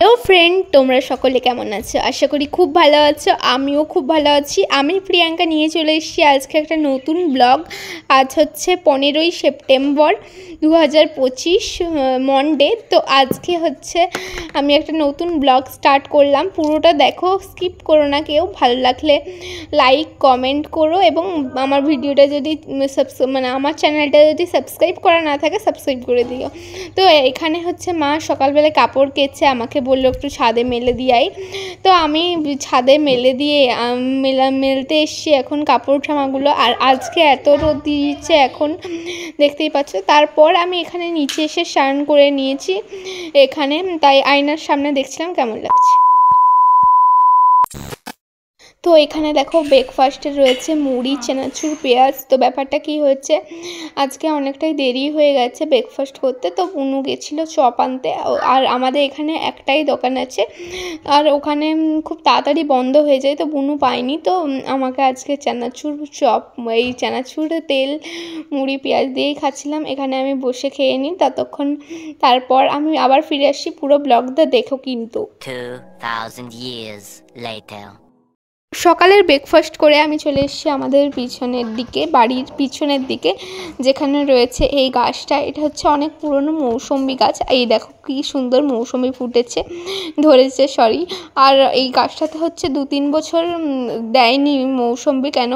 Hello friend, তোমরা সকলে কেমন আছো? আশা করি খুব ভালো আছো। আমিও খুব ভালো আছি। আমি প্রিয়াঙ্কা নিয়ে চলে এসেছি আজকে একটা নতুন ব্লগ। আজ হচ্ছে 15ই সেপ্টেম্বর 2025 মনডে। তো আজকে হচ্ছে আমি একটা নতুন ব্লগ স্টার্ট করলাম। পুরোটা দেখো, স্কিপ করো না কেউ। ভালো লাগলে লাইক কমেন্ট করো এবং আমার ভিডিওটা যদি আমার চ্যানেলটা যদি সাবস্ক্রাইব করা না থাকে সাবস্ক্রাইব করে দিও। তো এখানে হচ্ছে মা সকালবেলায় কাপড় কেচে আমাকে বললো একটু ছাদে মেলে দিয়াই। তো আমি ছাদে মেলে দিয়ে মেলতে এসছি এখন কাপড় জামাগুলো। আর আজকে এত রোদ দিচ্ছে এখন, দেখতেই পাচ্ছ। তারপর আমি এখানে নিচে এসে স্নান করে নিয়েছি এখানে, তাই আয়নার সামনে দেখছিলাম কেমন লাগছে। তো এখানে দেখো ব্রেকফাস্টে রয়েছে মুড়ি, চানাচুর, পেঁয়াজ। তো ব্যাপারটা কি হয়েছে, আজকে অনেকটাই দেরি হয়ে গেছে ব্রেকফাস্ট করতে। তো পুনু গেছিলো চপ আনতে। আর আমাদের এখানে একটাই দোকান আছে, আর ওখানে খুব তাড়াতাড়ি বন্ধ হয়ে যায়, তো পুনু পায়নি। তো আমাকে আজকে চানাচুর চপ, এই চানাচুর তেল মুড়ি পেঁয়াজ দিয়েই খাচ্ছিলাম। এখানে আমি বসে খেয়ে নিই ততক্ষণ, তারপর আমি আবার ফিরে আসছি। পুরো ব্লগটা দেখো কিন্তু। 2000 years later. সকালের ব্রেকফাস্ট করে আমি চলে এসেছি আমাদের পিছনের দিকে, বাড়ির পিছনের দিকে, যেখানে রয়েছে এই গাছটা। এটা হচ্ছে অনেক পুরনো মৌসুম্বি গাছ। এই দেখো কি সুন্দর মৌসুম্বি ফুটেছে, ধরেছে সরি। আর এই গাছটাতে হচ্ছে 2-3 বছর দেয়নি মৌসুম্বি, কেন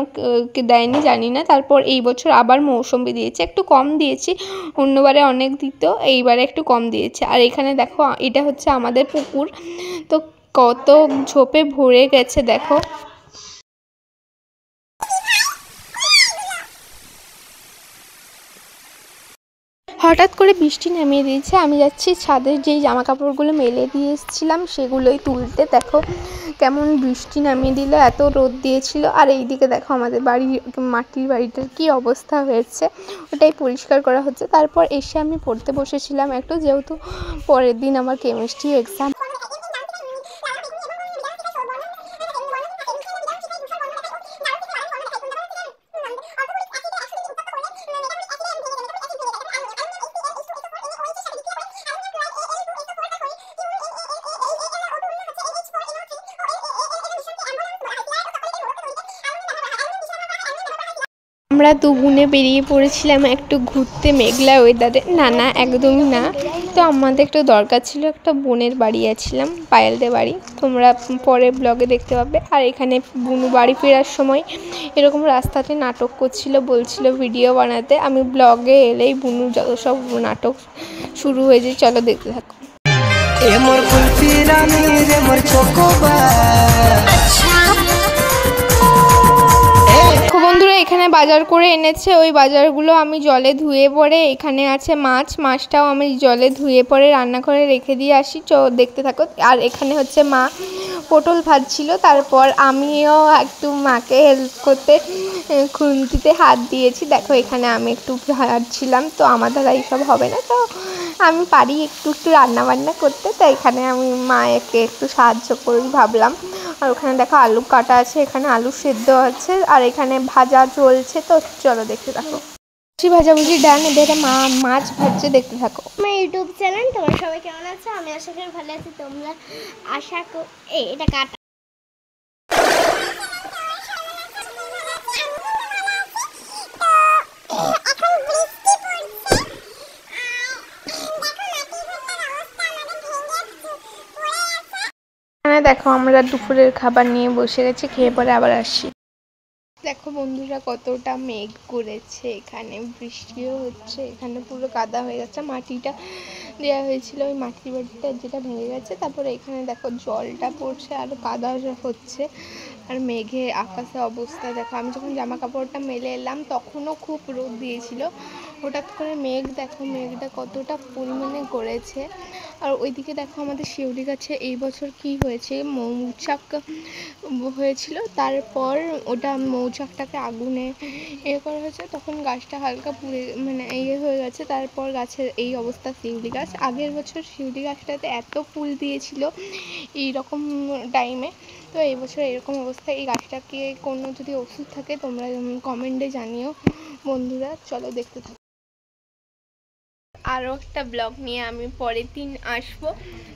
দেয়নি জানি না। তারপর এই বছর আবার মৌসুম্বি দিয়েছে, একটু কম দিয়েছি। অন্যবারে অনেক দিত, এইবারে একটু কম দিয়েছে। আর এখানে দেখো, এটা হচ্ছে আমাদের পুকুর। তো কত ঝোপে ভরে গেছে দেখো। হঠাৎ করে বৃষ্টি নামিয়ে দিয়েছে। আমি যাচ্ছি ছাদের যেই জামা কাপড়গুলো মেলে দিয়ে এসেছিলাম সেগুলোই তুলতে। দেখো কেমন বৃষ্টি নামিয়ে দিল, এত রোদ দিয়েছিল। আর এইদিকে দেখো আমাদের মাটির বাড়িটার কি অবস্থা হয়েছে, ওটাই পরিষ্কার করা হচ্ছে। তারপর এসে আমি পড়তে বসেছিলাম একটু, যেহেতু পরের দিন আমার কেমিস্ট্রি এক্সাম। আমরা দুগুণে বেরিয়ে পড়েছিলাম একটু ঘুরতে মেঘলা ওয়েদারে। না একদমই না। তো আমাদের একটু দরকার ছিল, একটা বোনের বাড়ি যাচ্ছিলাম, পায়েলদের বাড়ি। তোমরা পরে ব্লগে দেখতে পাবে। আর এখানে বুনু বাড়ি ফেরার সময় এরকম রাস্তাতে নাটক করছিল, বলছিল ভিডিও বানাতে। আমি ব্লগে এলেই বুনু যত সব নাটক শুরু হয়ে যায়। চলো দেখতে থাকো। বন্ধুরা এখানে বাজার করে এনেছে, ওই বাজারগুলো আমি জলে ধুয়ে পরে, এখানে আছে মাছটাও আমি জলে ধুয়ে পরে রান্না করে রেখে দিয়ে আসি। দেখতে থাকো। আর এখানে হচ্ছে মা পটল ভাজছিল, তারপর আমিও একটু মাকে হেল্প করতে খুন্তিতে হাত দিয়েছি। দেখো এখানে আমি একটু ভাজছিলাম, তো আমার দ্বারা এইসব হবে না, তো আমি পারি একটু রান্না বান্না করতে, তাই এখানে আমি মাকে একটু সাহায্য করি ভাবলাম। আর ওখানে দেখো আলু কাটা আছে, এখানে আলু সেদ্ধ আছে, আর এখানে ভাজা চলছে। তো চলো দেখতে থাকো। ভাজাভুজি ডান, এবারে মা মাছ ভাজছে, দেখতে থাকো। আমার ইউটিউব চ্যানেল, তোমরা সবাই কেমন আছো? আমি আশা করি ভালো আছি। তোমরা আশা করি এটা কাটা দেখো আমরা দুপুরের খাবার নিয়ে বসে গেছি, খেয়ে পরে আবার আসছি। দেখো বন্ধুরা কতটা মেঘ করেছে, এখানে বৃষ্টিও হচ্ছে, এখানে পুরো কাদা হয়ে গেছে। মাটিটা দেওয়া হয়েছিল, ওই মাটির বাড়িটা যেটা ভেঙে গেছে। তারপরে এখানে দেখো জলটা পড়ছে, আরও কাদা হচ্ছে। আর মেঘে আকাশে অবস্থা দেখো। আমি যখন জামা কাপড়টা মেলে এলাম তখনও খুব রোদ দিয়েছিল। হঠাৎ করে মেঘ, দেখো মেঘটা কতটা পরিমাণে করেছে। আর ওইদিকে দেখো আমাদের শিউলি গাছে এই বছর কি হয়েছে, মৌচাক হয়েছিল। তারপর ওটা মৌচাকটাকে আগুনে করা হয়েছে, তখন গাছটা হালকা পুড়ে হয়ে গেছে। তারপর গাছের এই অবস্থা। শিউলি গাছ আগের বছর শিউলি গাছটাতে এত ফুল দিয়েছিল এইরকম টাইমে, তো এই বছর এরকম অবস্থা। এই গাছটাকে কোনো যদি ওষুধ থাকে তোমরা কমেন্টে জানিও বন্ধুরা। চলো দেখতে থাকো। আরও একটা ব্লগ নিয়ে আমি পরের দিন আসবো।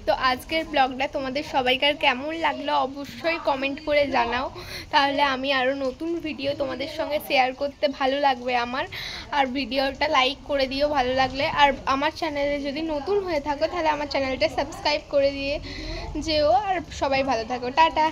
তো আজকের ব্লগটা তোমাদের সবাইকার কেমন লাগলো অবশ্যই কমেন্ট করে জানাও, তাহলে আমি আরও নতুন ভিডিও তোমাদের সঙ্গে শেয়ার করতে ভালো লাগবে আমার। আর ভিডিওটা লাইক করে দিও ভালো লাগলে, আর আমার চ্যানেলে যদি নতুন হয়ে থাকো তাহলে আমার চ্যানেলটা সাবস্ক্রাইব করে দিয়ে যেও। আর সবাই ভালো থাকো, টাটা।